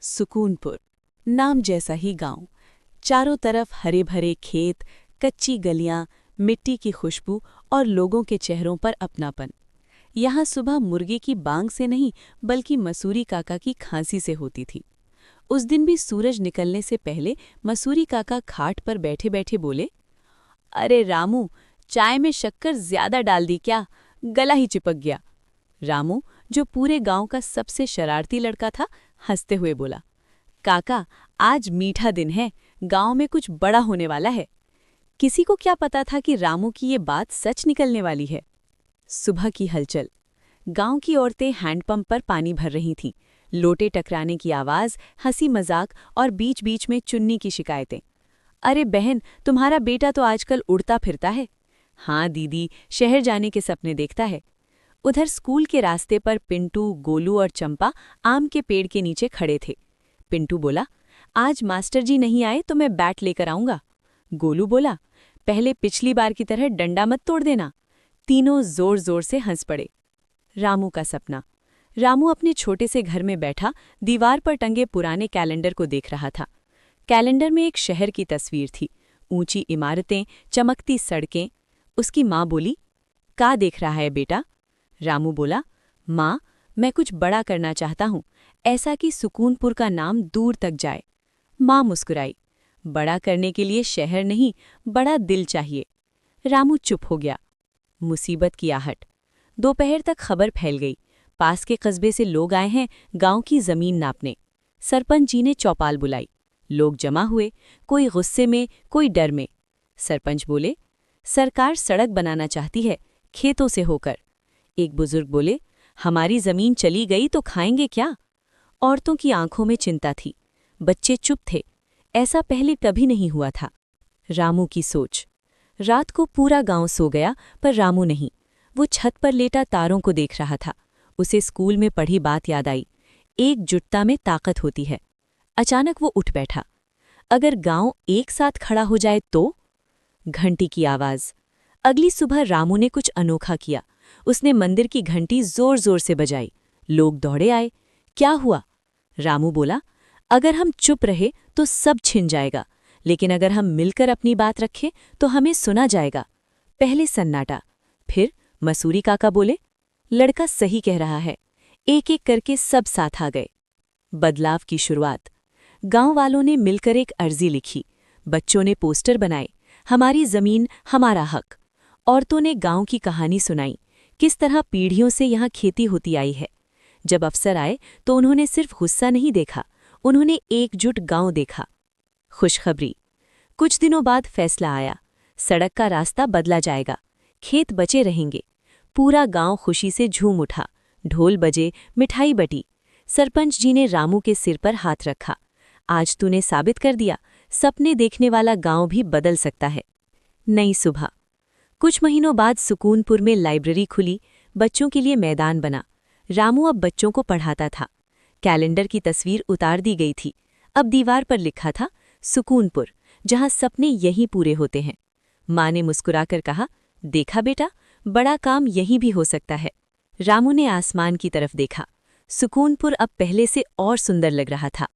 सुकूनपुर, नाम जैसा ही गांव। चारों तरफ हरे भरे खेत, कच्ची गलियां, मिट्टी की खुशबू और लोगों के चेहरों पर अपनापन। यहाँ सुबह मुर्गी की बांग से नहीं बल्कि मसूरी काका की खांसी से होती थी। उस दिन भी सूरज निकलने से पहले मसूरी काका खाट पर बैठे बैठे बोले, अरे रामू, चाय में शक्कर ज्यादा डाल दी क्या? गला ही चिपक गया। रामू, जो पूरे गांव का सबसे शरारती लड़का था, हंसते हुए बोला, काका, आज मीठा दिन है, गांव में कुछ बड़ा होने वाला है। किसी को क्या पता था कि रामू की ये बात सच निकलने वाली है। सुबह की हलचल। गांव की औरतें हैंडपंप पर पानी भर रही थीं। लोटे टकराने की आवाज, हंसी मजाक और बीच बीच में चुन्नी की शिकायतें। अरे बहन, तुम्हारा बेटा तो आजकल उड़ता फिरता है। हाँ दीदी, शहर जाने के सपने देखता है। उधर स्कूल के रास्ते पर पिंटू, गोलू और चंपा आम के पेड़ के नीचे खड़े थे। पिंटू बोला, आज मास्टर जी नहीं आए तो मैं बैट लेकर आऊंगा। गोलू बोला, पहले पिछली बार की तरह डंडा मत तोड़ देना। तीनों जोर जोर से हंस पड़े। रामू का सपना। रामू अपने छोटे से घर में बैठा दीवार पर टंगे पुराने कैलेंडर को देख रहा था। कैलेंडर में एक शहर की तस्वीर थी, ऊंची इमारतें, चमकती सड़कें। उसकी माँ बोली, क्या देख रहा है बेटा? रामू बोला, माँ, मैं कुछ बड़ा करना चाहता हूँ, ऐसा कि सुकूनपुर का नाम दूर तक जाए। माँ मुस्कुराई, बड़ा करने के लिए शहर नहीं, बड़ा दिल चाहिए। रामू चुप हो गया। मुसीबत की आहट। दोपहर तक खबर फैल गई, पास के कस्बे से लोग आए हैं गांव की जमीन नापने। सरपंच जी ने चौपाल बुलाई। लोग जमा हुए, कोई गुस्से में, कोई डर में। सरपंच बोले, सरकार सड़क बनाना चाहती है, खेतों से होकर। एक बुजुर्ग बोले, हमारी जमीन चली गई तो खाएंगे क्या? औरतों की आंखों में चिंता थी। बच्चे चुप थे। ऐसा पहले कभी नहीं हुआ था। रामू की सोच। रात को पूरा गांव सो गया, पर रामू नहीं। वो छत पर लेटा तारों को देख रहा था। उसे स्कूल में पढ़ी बात याद आई, एकजुटता में ताकत होती है। अचानक वो उठ बैठा। अगर गांव एक साथ खड़ा हो जाए तो? घंटी की आवाज। अगली सुबह रामू ने कुछ अनोखा किया। उसने मंदिर की घंटी जोर जोर से बजाई। लोग दौड़े आए। क्या हुआ? रामू बोला, अगर हम चुप रहे तो सब छिन जाएगा, लेकिन अगर हम मिलकर अपनी बात रखें तो हमें सुना जाएगा। पहले सन्नाटा, फिर मसूरी काका बोले, लड़का सही कह रहा है। एक एक करके सब साथ आ गए। बदलाव की शुरुआत। गांव वालों ने मिलकर एक अर्जी लिखी। बच्चों ने पोस्टर बनाए, हमारी जमीन हमारा हक। औरतों ने गांव की कहानी सुनाई, किस तरह पीढ़ियों से यहाँ खेती होती आई है। जब अफसर आए तो उन्होंने सिर्फ गुस्सा नहीं देखा, उन्होंने एकजुट गांव देखा। खुशखबरी। कुछ दिनों बाद फैसला आया, सड़क का रास्ता बदला जाएगा, खेत बचे रहेंगे। पूरा गांव खुशी से झूम उठा। ढोल बजे, मिठाई बटी। सरपंच जी ने रामू के सिर पर हाथ रखा। आज तूने साबित कर दिया, सपने देखने वाला गांव भी बदल सकता है। नई सुबह। कुछ महीनों बाद सुकूनपुर में लाइब्रेरी खुली, बच्चों के लिए मैदान बना। रामू अब बच्चों को पढ़ाता था। कैलेंडर की तस्वीर उतार दी गई थी। अब दीवार पर लिखा था, सुकूनपुर, जहां सपने यहीं पूरे होते हैं। माँ ने मुस्कुराकर कहा, देखा बेटा, बड़ा काम यहीं भी हो सकता है। रामू ने आसमान की तरफ देखा। सुकूनपुर अब पहले से और सुंदर लग रहा था।